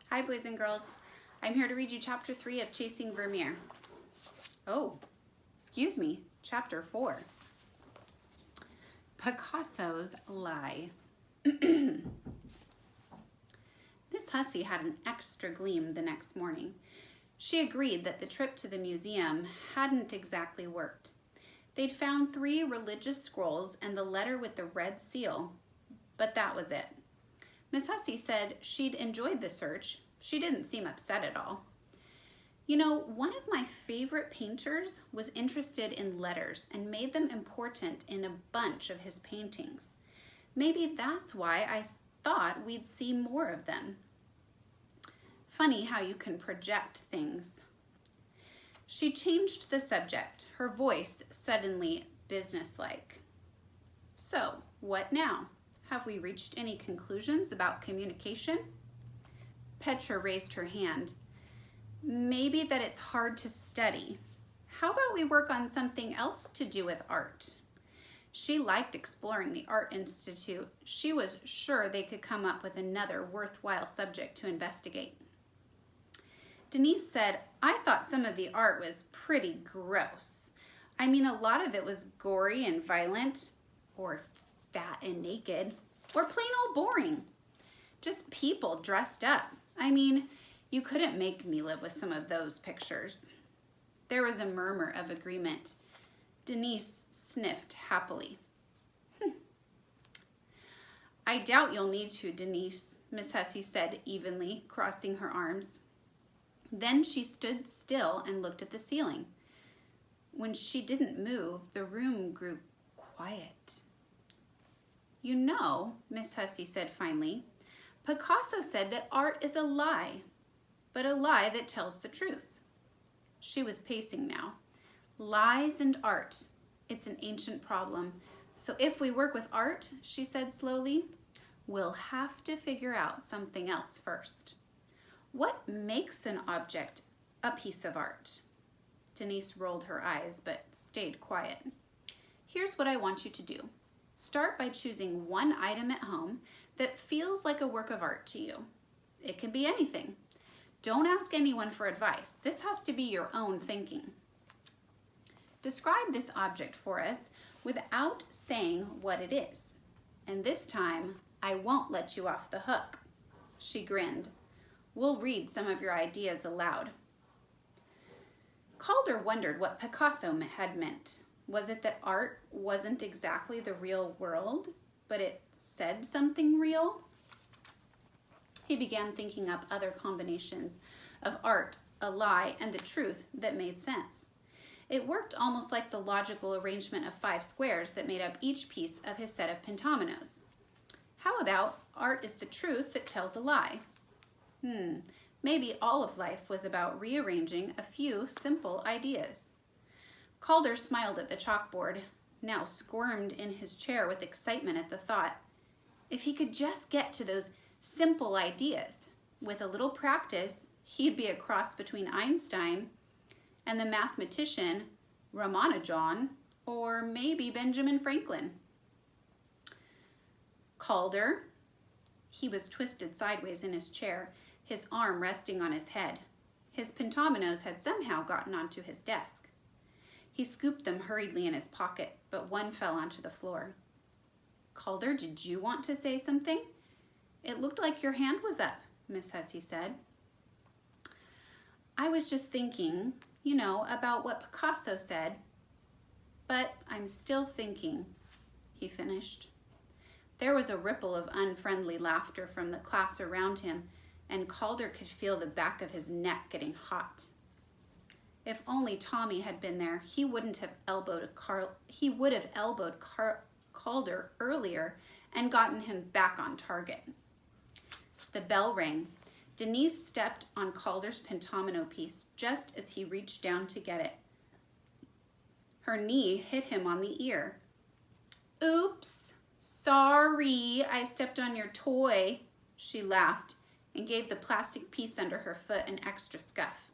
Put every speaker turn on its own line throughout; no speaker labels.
Hi, boys and girls. I'm here to read you Chapter 3 of Chasing Vermeer. Oh, excuse me, Chapter 4. Picasso's Lie. Miss Hussey had an extra gleam the next morning. She agreed that the trip to the museum hadn't exactly worked. They'd found 3 religious scrolls and the letter with the red seal, but that was it. Miss Hussey said she'd enjoyed the search. She didn't seem upset at all. You know, one of my favorite painters was interested in letters and made them important in a bunch of his paintings. Maybe that's why I thought we'd see more of them. Funny how you can project things. She changed the subject, her voice suddenly businesslike. So, what now? Have we reached any conclusions about communication? Petra raised her hand. Maybe that it's hard to study. How about we work on something else to do with art? She liked exploring the Art Institute. She was sure they could come up with another worthwhile subject to investigate. Denise said, I thought some of the art was pretty gross. I mean, a lot of it was gory and violent, or fat and naked, or plain old boring. Just people dressed up. I mean, you couldn't make me live with some of those pictures. There was a murmur of agreement. Denise sniffed happily. I doubt you'll need to, Denise, Miss Hussey said evenly, crossing her arms. Then she stood still and looked at the ceiling. When she didn't move, the room grew quiet. You know, Miss Hussey said finally, Picasso said that art is a lie, but a lie that tells the truth. She was pacing now. Lies and art. It's an ancient problem. So if we work with art, she said slowly, we'll have to figure out something else first. What makes an object a piece of art? Denise rolled her eyes but stayed quiet. Here's what I want you to do. Start by choosing one item at home that feels like a work of art to you. It can be anything. Don't ask anyone for advice. This has to be your own thinking. Describe this object for us without saying what it is. And this time, I won't let you off the hook. She grinned. We'll read some of your ideas aloud. Calder wondered what Picasso had meant. Was it that art wasn't exactly the real world, but it said something real? He began thinking up other combinations of art, a lie, and the truth that made sense. It worked almost like the logical arrangement of 5 squares that made up each piece of his set of pentominoes. How about art is the truth that tells a lie? Maybe all of life was about rearranging a few simple ideas. Calder smiled at the chalkboard, now squirmed in his chair with excitement at the thought. If he could just get to those simple ideas, with a little practice, he'd be a cross between Einstein and the mathematician Ramanujan, or maybe Benjamin Franklin. Calder. He was twisted sideways in his chair, his arm resting on his head. His pentominoes had somehow gotten onto his desk. He scooped them hurriedly in his pocket, but one fell onto the floor. Calder, did you want to say something? It looked like your hand was up, Miss Hussey said. I was just thinking, about what Picasso said, but I'm still thinking, he finished. There was a ripple of unfriendly laughter from the class around him, and Calder could feel the back of his neck getting hot. If only Tommy had been there, he would have elbowed Calder earlier and gotten him back on target. The bell rang. Denise stepped on Calder's pentomino piece just as he reached down to get it. Her knee hit him on the ear. Oops, sorry, I stepped on your toy, she laughed and gave the plastic piece under her foot an extra scuff.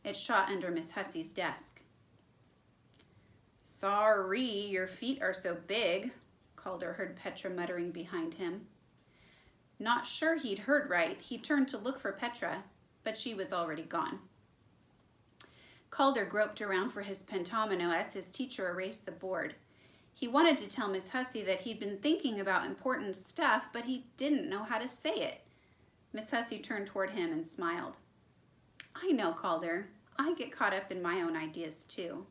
It shot under Miss Hussey's desk. Sorry, your feet are so big, Calder heard Petra muttering behind him. Not sure he'd heard right, he turned to look for Petra, but she was already gone. Calder groped around for his pentomino as his teacher erased the board. He wanted to tell Miss Hussey that he'd been thinking about important stuff, but he didn't know how to say it. Miss Hussey turned toward him and smiled. I know, Calder. I get caught up in my own ideas, too.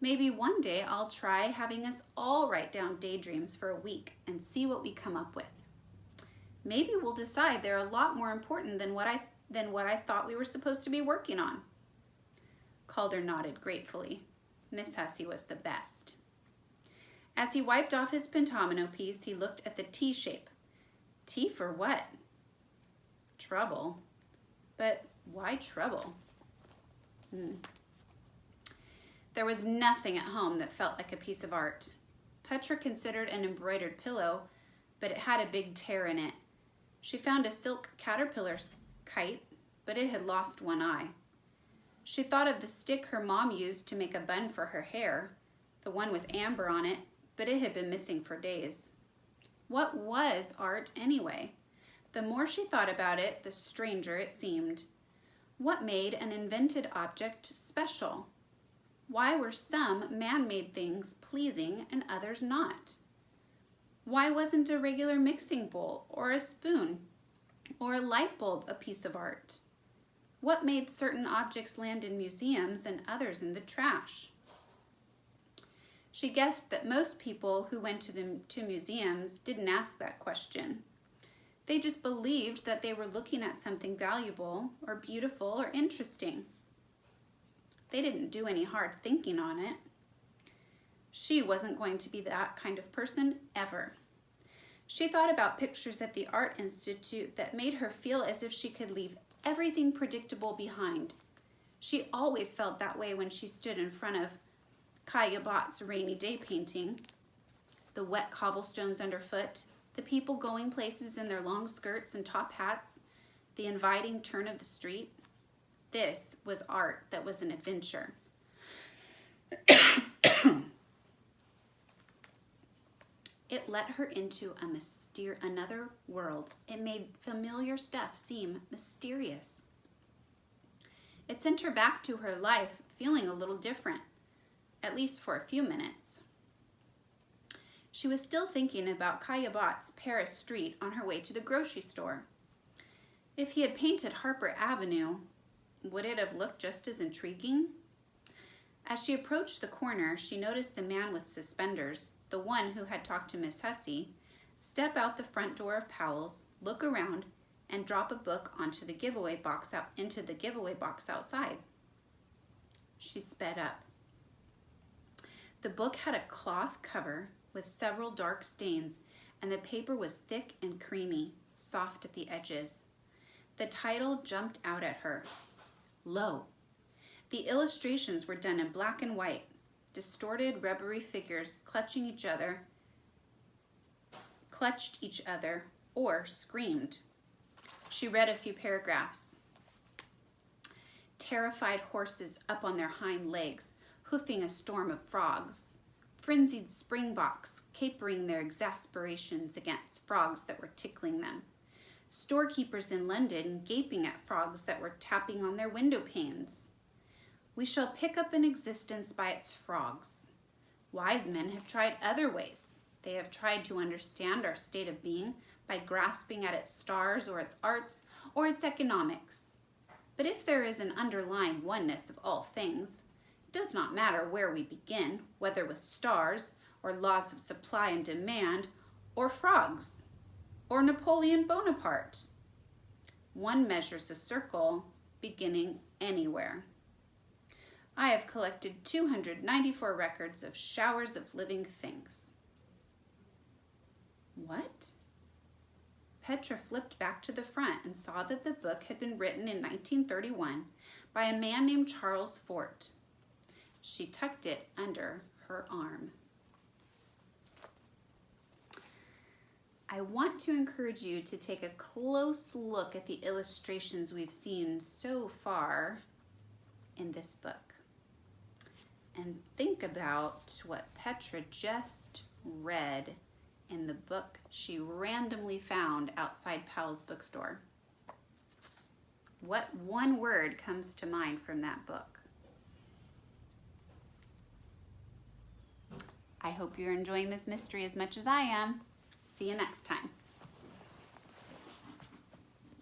Maybe one day I'll try having us all write down daydreams for a week and see what we come up with. Maybe we'll decide they're a lot more important than what I thought we were supposed to be working on. Calder nodded gratefully. Miss Hussey was the best. As he wiped off his pentomino piece, he looked at the T shape. T for what? Trouble. But why trouble? There was nothing at home that felt like a piece of art. Petra considered an embroidered pillow, but it had a big tear in it. She found a silk caterpillar's kite, but it had lost one eye. She thought of the stick her mom used to make a bun for her hair, the one with amber on it, but it had been missing for days. What was art anyway? The more she thought about it, the stranger it seemed. What made an invented object special? Why were some man-made things pleasing and others not? Why wasn't a regular mixing bowl or a spoon or a light bulb a piece of art? What made certain objects land in museums and others in the trash? She guessed that most people who went to museums didn't ask that question. They just believed that they were looking at something valuable or beautiful or interesting. They didn't do any hard thinking on it. She wasn't going to be that kind of person ever. She thought about pictures at the Art Institute that made her feel as if she could leave everything predictable behind. She always felt that way when she stood in front of Kaya Bott's rainy day painting. The wet cobblestones underfoot, the people going places in their long skirts and top hats, the inviting turn of the street. This was art that was an adventure. It let her into another world. It made familiar stuff seem mysterious. It sent her back to her life feeling a little different, at least for a few minutes. She was still thinking about Kaya Bott's Paris Street on her way to the grocery store. If he had painted Harper Avenue, would it have looked just as intriguing? As she approached the corner, she noticed the man with suspenders, the one who had talked to Miss Hussey, step out the front door of Powell's, look around, and drop a book into the giveaway box outside. She sped up. The book had a cloth cover with several dark stains, and the paper was thick and creamy, soft at the edges. The title jumped out at her. Lo! The illustrations were done in black and white, distorted, rubbery figures clutched each other, or screamed. She read a few paragraphs. Terrified horses up on their hind legs, hoofing a storm of frogs. Frenzied springboks capering their exasperations against frogs that were tickling them. Storekeepers in London gaping at frogs that were tapping on their window panes. We shall pick up an existence by its frogs. Wise men have tried other ways. They have tried to understand our state of being by grasping at its stars or its arts or its economics. But if there is an underlying oneness of all things, it does not matter where we begin, whether with stars or laws of supply and demand or frogs or Napoleon Bonaparte. One measures a circle beginning anywhere. I have collected 294 records of showers of living things. What? Petra flipped back to the front and saw that the book had been written in 1931 by a man named Charles Fort. She tucked it under her arm. I want to encourage you to take a close look at the illustrations we've seen so far in this book and think about what Petra just read in the book she randomly found outside Powell's bookstore. What one word comes to mind from that book? I hope you're enjoying this mystery as much as I am. See you next time.